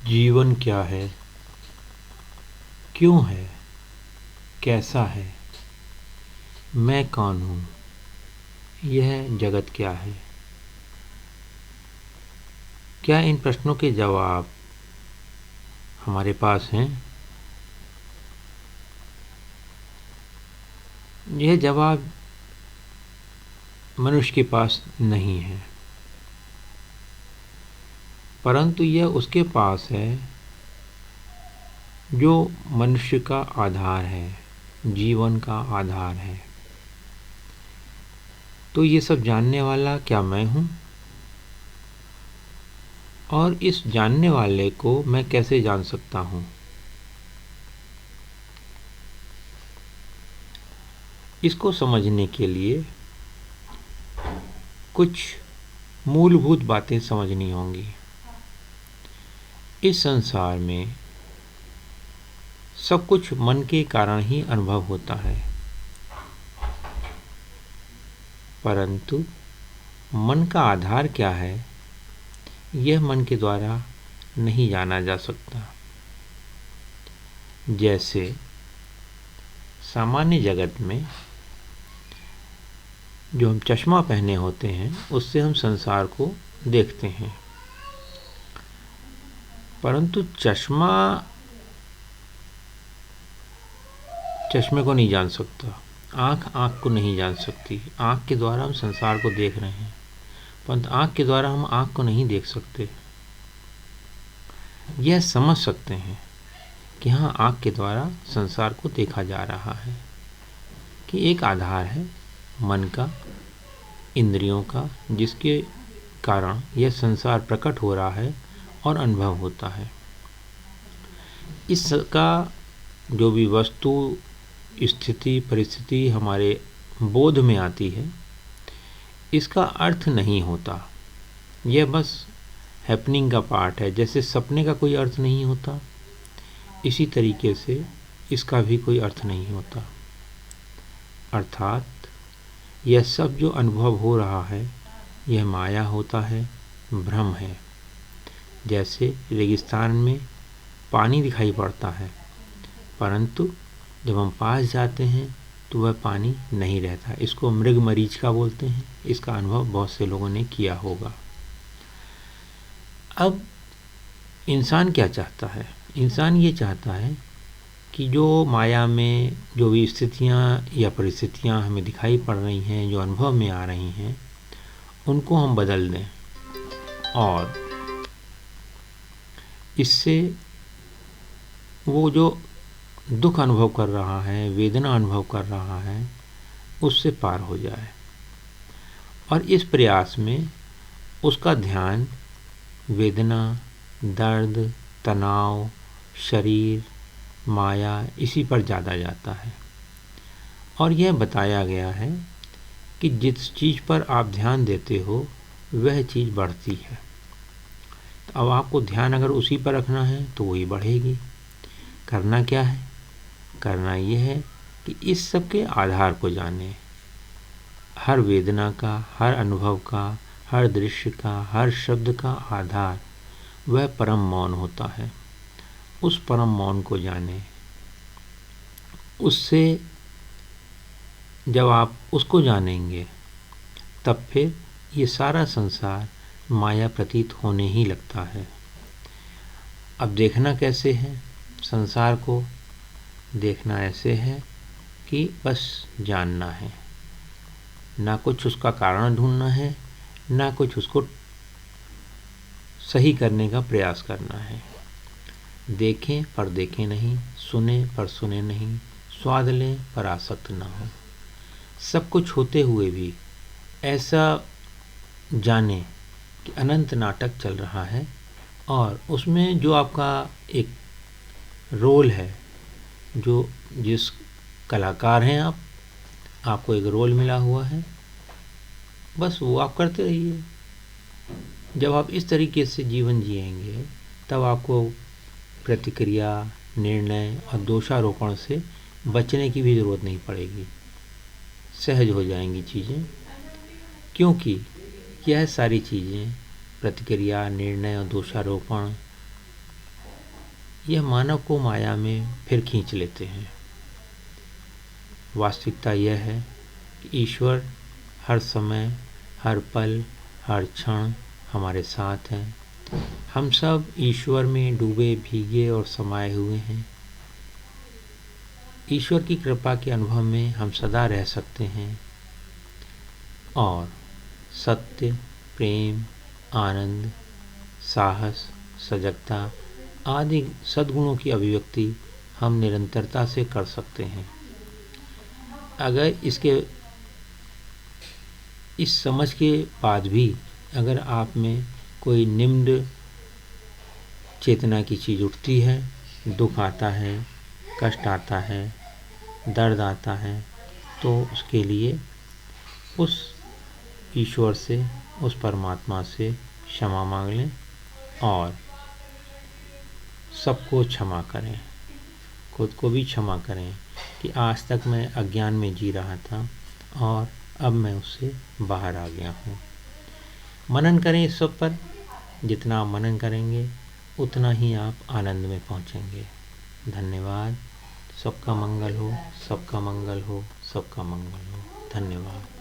जीवन क्या है, क्यों है, कैसा है, मैं कौन हूँ, यह जगत क्या है? क्या इन प्रश्नों के जवाब हमारे पास हैं? यह जवाब मनुष्य के पास नहीं है, परंतु यह उसके पास है जो मनुष्य का आधार है, जीवन का आधार है। तो ये सब जानने वाला क्या मैं हूँ? और इस जानने वाले को मैं कैसे जान सकता हूँ? इसको समझने के लिए कुछ मूलभूत बातें समझनी होंगी। इस संसार में सब कुछ मन के कारण ही अनुभव होता है, परंतु मन का आधार क्या है, यह मन के द्वारा नहीं जाना जा सकता। जैसे सामान्य जगत में जो हम चश्मा पहने होते हैं उससे हम संसार को देखते हैं, परंतु चश्मे को नहीं जान सकता, आँख को नहीं जान सकती। आँख के द्वारा हम संसार को देख रहे हैं, परंतु आँख के द्वारा हम आँख को नहीं देख सकते। यह समझ सकते हैं कि हाँ, आँख के द्वारा संसार को देखा जा रहा है, कि एक आधार है मन का, इंद्रियों का, जिसके कारण यह संसार प्रकट हो रहा है और अनुभव होता है। इसका जो भी वस्तु, स्थिति, परिस्थिति हमारे बोध में आती है, इसका अर्थ नहीं होता। यह बस हैपनिंग का पार्ट है। जैसे सपने का कोई अर्थ नहीं होता, इसी तरीके से इसका भी कोई अर्थ नहीं होता। अर्थात यह सब जो अनुभव हो रहा है, यह माया होता है, भ्रम है। जैसे रेगिस्तान में पानी दिखाई पड़ता है, परंतु जब हम पास जाते हैं तो वह पानी नहीं रहता। इसको मृग मरीचिका बोलते हैं। इसका अनुभव बहुत से लोगों ने किया होगा। अब इंसान क्या चाहता है? इंसान ये चाहता है कि जो माया में जो भी स्थितियाँ या परिस्थितियाँ हमें दिखाई पड़ रही हैं, जो अनुभव में आ रही हैं, उनको हम बदल दें और इससे वो जो दुख अनुभव कर रहा है, वेदना अनुभव कर रहा है, उससे पार हो जाए। और इस प्रयास में उसका ध्यान वेदना, दर्द, तनाव, शरीर, माया, इसी पर ज़्यादा जाता है। और यह बताया गया है कि जिस चीज़ पर आप ध्यान देते हो वह चीज़ बढ़ती है। तो अब आपको ध्यान अगर उसी पर रखना है तो वही बढ़ेगी। करना क्या है? करना यह है कि इस सब के आधार को जाने। हर वेदना का, हर अनुभव का, हर दृश्य का, हर शब्द का आधार वह परम मौन होता है। उस परम मौन को जाने। उससे जब आप उसको जानेंगे तब फिर ये सारा संसार माया प्रतीत होने ही लगता है। अब देखना कैसे है? संसार को देखना ऐसे है कि बस जानना है, ना कुछ उसका कारण ढूंढना है, ना कुछ उसको सही करने का प्रयास करना है। देखें पर देखें नहीं, सुने पर सुने नहीं, स्वाद लें पर आसक्त ना हो। सब कुछ होते हुए भी ऐसा जाने कि अनंत नाटक चल रहा है और उसमें जो आपका एक रोल है, जो जिस कलाकार हैं आप, आपको एक रोल मिला हुआ है, बस वो आप करते रहिए। जब आप इस तरीके से जीवन जिएंगे तब आपको प्रतिक्रिया, निर्णय और दोषारोपण से बचने की भी ज़रूरत नहीं पड़ेगी। सहज हो जाएंगी चीज़ें, क्योंकि यह सारी चीज़ें, प्रतिक्रिया, निर्णय और दोषारोपण यह मानव को माया में फिर खींच लेते हैं। वास्तविकता यह है कि ईश्वर हर समय, हर पल, हर क्षण हमारे साथ हैं। हम सब ईश्वर में डूबे, भीगे और समाये हुए हैं। ईश्वर की कृपा के अनुभव में हम सदा रह सकते हैं और सत्य, प्रेम, आनंद, साहस, सजगता आदि सद्गुणों की अभिव्यक्ति हम निरंतरता से कर सकते हैं। अगर इस समझ के बाद भी अगर आप में कोई निम्न चेतना की चीज़ उठती है, दुख आता है, कष्ट आता है, दर्द आता है, तो उसके लिए उस ईश्वर से, उस परमात्मा से क्षमा मांग लें और सबको क्षमा करें, खुद को भी क्षमा करें कि आज तक मैं अज्ञान में जी रहा था और अब मैं उससे बाहर आ गया हूँ। मनन करें इस सब पर। जितना आप मनन करेंगे उतना ही आप आनंद में पहुँचेंगे। धन्यवाद। सबका मंगल हो, सबका मंगल हो, सबका मंगल हो। धन्यवाद।